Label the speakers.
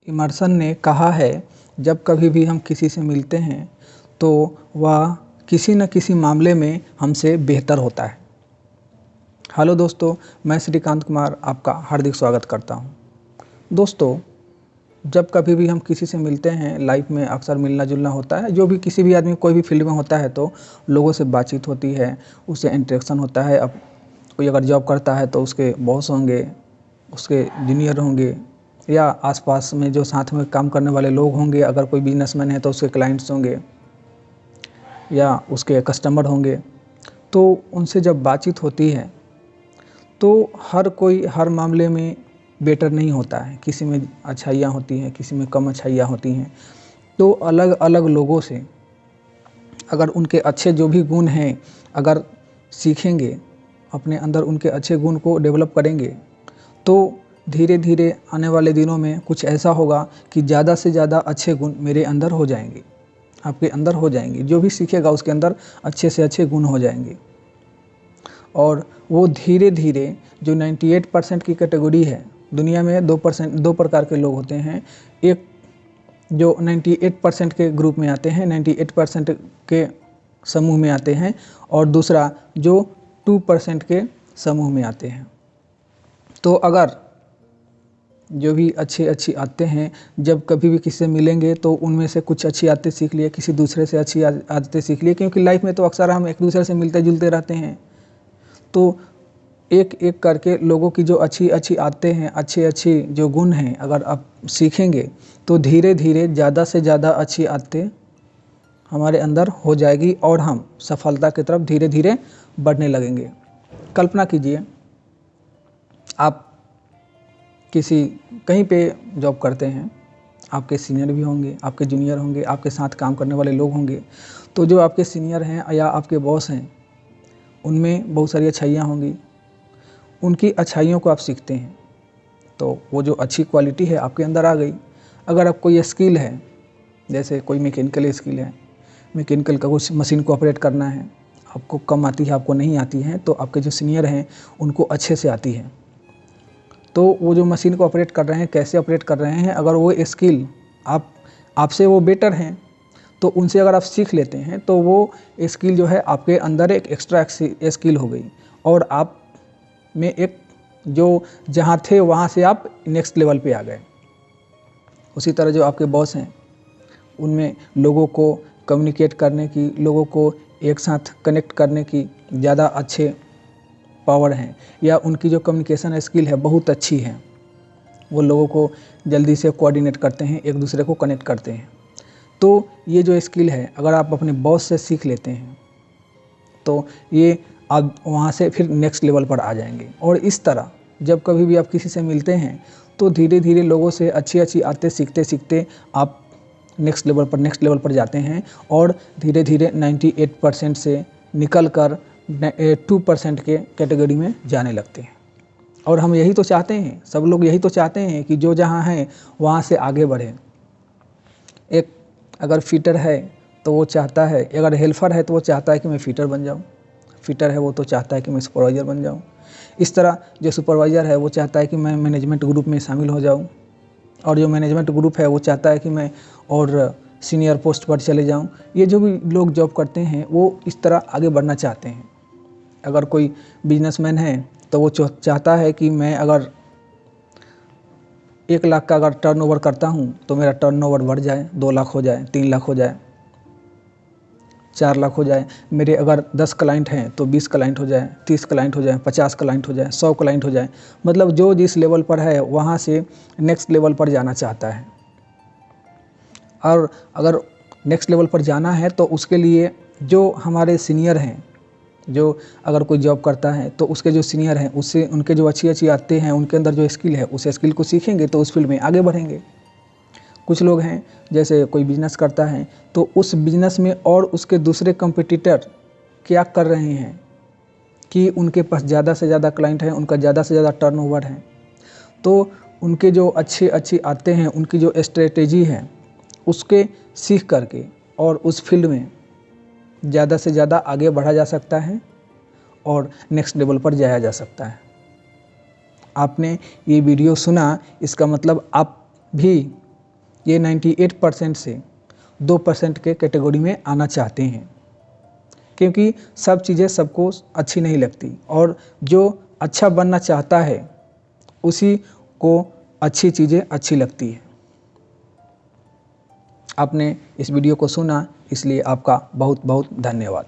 Speaker 1: Immersion ने कहा है, जब कभी भी हम किसी से मिलते हैं तो वह किसी न किसी मामले में हमसे बेहतर होता है। हेलो दोस्तों, मैं श्रीकांत कुमार आपका हार्दिक स्वागत करता हूं। दोस्तों, जब कभी भी हम किसी से मिलते हैं, लाइफ में अक्सर मिलना जुलना होता है। जो भी किसी भी आदमी कोई भी फील्ड में होता है तो लोगों से बातचीत होती है, उससे इंटरेक्शन होता है। अब कोई अगर जॉब करता है तो उसके बॉस होंगे, उसके जूनियर होंगे, या आसपास में जो साथ में काम करने वाले लोग होंगे। अगर कोई बिजनेसमैन है तो उसके क्लाइंट्स होंगे या उसके कस्टमर होंगे। तो उनसे जब बातचीत होती है तो हर कोई हर मामले में बेटर नहीं होता है। किसी में अच्छाइयाँ होती हैं, किसी में कम अच्छाइयाँ होती हैं। तो अलग अलग लोगों से अगर उनके अच्छे जो भी गुण हैं अगर सीखेंगे, अपने अंदर उनके अच्छे गुण को डेवलप करेंगे, तो धीरे धीरे आने वाले दिनों में कुछ ऐसा होगा कि ज़्यादा से ज़्यादा अच्छे गुण मेरे अंदर हो जाएंगे, आपके अंदर हो जाएंगे। जो भी सीखेगा उसके अंदर अच्छे से अच्छे गुण हो जाएंगे और वो धीरे धीरे जो 98% की कैटेगरी है। दुनिया में 2 प्रकार के लोग होते हैं। एक जो 98% के ग्रुप में आते हैं, 98% के समूह में आते हैं, और दूसरा जो 2% के समूह में आते हैं। तो अगर जो भी अच्छी आदतें हैं, जब कभी भी किसी से मिलेंगे तो उनमें से कुछ अच्छी आदतें सीख लिए, किसी दूसरे से अच्छी आदतें सीख लिए। क्योंकि लाइफ में तो अक्सर हम एक दूसरे से मिलते जुलते रहते हैं। तो एक एक करके लोगों की जो अच्छी आदतें हैं, अच्छी जो गुण हैं, अगर आप सीखेंगे तो धीरे धीरे ज़्यादा से ज़्यादा अच्छी आदतें हमारे अंदर हो जाएगी और हम सफलता की तरफ धीरे धीरे बढ़ने लगेंगे। कल्पना कीजिए, आप कहीं पे जॉब करते हैं, आपके सीनियर भी होंगे, आपके जूनियर होंगे, आपके साथ काम करने वाले लोग होंगे। तो जो आपके सीनियर हैं या आपके बॉस हैं, उनमें बहुत सारी अच्छाइयाँ होंगी। उनकी अच्छाइयों को आप सीखते हैं तो वो जो अच्छी क्वालिटी है आपके अंदर आ गई। अगर आप कोई स्किल है, जैसे कोई मैकेनिकल स्किल है, मैकेनिकल का कुछ मशीन को ऑपरेट करना है, आपको कम आती है, आपको नहीं आती है, तो आपके जो सीनियर हैं उनको अच्छे से आती है। तो वो जो मशीन को ऑपरेट कर रहे हैं, कैसे ऑपरेट कर रहे हैं, अगर वो स्किल आपसे वो बेटर हैं तो उनसे अगर आप सीख लेते हैं तो वो स्किल जो है आपके अंदर एक एक्स्ट्रा स्किल हो गई और आप में एक जो जहाँ थे वहाँ से आप नेक्स्ट लेवल पे आ गए। उसी तरह जो आपके बॉस हैं, उनमें लोगों को कम्युनिकेट करने की, लोगों को एक साथ कनेक्ट करने की ज़्यादा अच्छे पावर हैं, या उनकी जो कम्युनिकेशन स्किल है बहुत अच्छी है। वो लोगों को जल्दी से कोऑर्डिनेट करते हैं, एक दूसरे को कनेक्ट करते हैं। तो ये जो स्किल है अगर आप अपने बॉस से सीख लेते हैं तो ये आप वहाँ से फिर नेक्स्ट लेवल पर आ जाएंगे। और इस तरह जब कभी भी आप किसी से मिलते हैं तो धीरे धीरे लोगों से अच्छी आदतें सीखते सीखते आप नेक्स्ट लेवल पर जाते हैं और धीरे धीरे 98% से निकल कर 2% के कैटेगरी में जाने लगते हैं। और हम यही तो चाहते हैं, सब लोग यही तो चाहते हैं कि जो जहाँ हैं वहाँ से आगे बढ़े। एक अगर फिटर है तो वो चाहता है, अगर हेल्पर है तो वो चाहता है कि मैं फिटर बन जाऊँ। फिटर है वो तो चाहता है कि मैं सुपरवाइज़र बन जाऊँ। इस तरह जो सुपरवाइज़र है वो चाहता है कि मैं मैनेजमेंट ग्रुप में शामिल हो जाऊँ, और जो मैनेजमेंट ग्रुप है वो चाहता है कि मैं और सीनियर पोस्ट पर चले जाऊँ। ये जो भी लोग जॉब करते हैं वो इस तरह आगे बढ़ना चाहते हैं। अगर कोई बिजनेसमैन है तो वो चाहता है कि मैं अगर 1 लाख का अगर टर्नओवर करता हूँ तो मेरा टर्नओवर बढ़ जाए, 2 लाख हो जाए, 3 लाख हो जाए, 4 लाख हो जाए। मेरे अगर 10 क्लाइंट हैं तो 20 क्लाइंट हो जाए, 30 क्लाइंट हो जाए, 50 क्लाइंट हो जाए, 100 क्लाइंट हो जाए। मतलब जो जिस लेवल पर है वहाँ से नेक्स्ट लेवल पर जाना चाहता है। और अगर नेक्स्ट लेवल पर जाना है तो उसके लिए जो हमारे सीनियर हैं, जो अगर कोई जॉब करता है तो उसके जो सीनियर हैं उससे उनके जो अच्छी आदतें हैं, उनके अंदर जो स्किल है उस स्किल को सीखेंगे तो उस फील्ड में आगे बढ़ेंगे। कुछ लोग हैं, जैसे कोई बिजनेस करता है तो उस बिजनेस में और उसके दूसरे कंपटीटर क्या कर रहे हैं कि उनके पास ज़्यादा से ज़्यादा क्लाइंट हैं, उनका ज़्यादा से ज़्यादा टर्नओवर है। तो उनके जो अच्छी आदतें हैं, उनकी जो स्ट्रेटेजी है, उसके सीख करके और उस फील्ड में ज़्यादा से ज़्यादा आगे बढ़ा जा सकता है और नेक्स्ट लेवल पर जाया जा सकता है। आपने ये वीडियो सुना, इसका मतलब आप भी ये 98% से 2% के कैटेगरी में आना चाहते हैं, क्योंकि सब चीज़ें सबको अच्छी नहीं लगती और जो अच्छा बनना चाहता है उसी को अच्छी चीज़ें अच्छी लगती है। आपने इस वीडियो को सुना, इसलिए आपका बहुत बहुत धन्यवाद।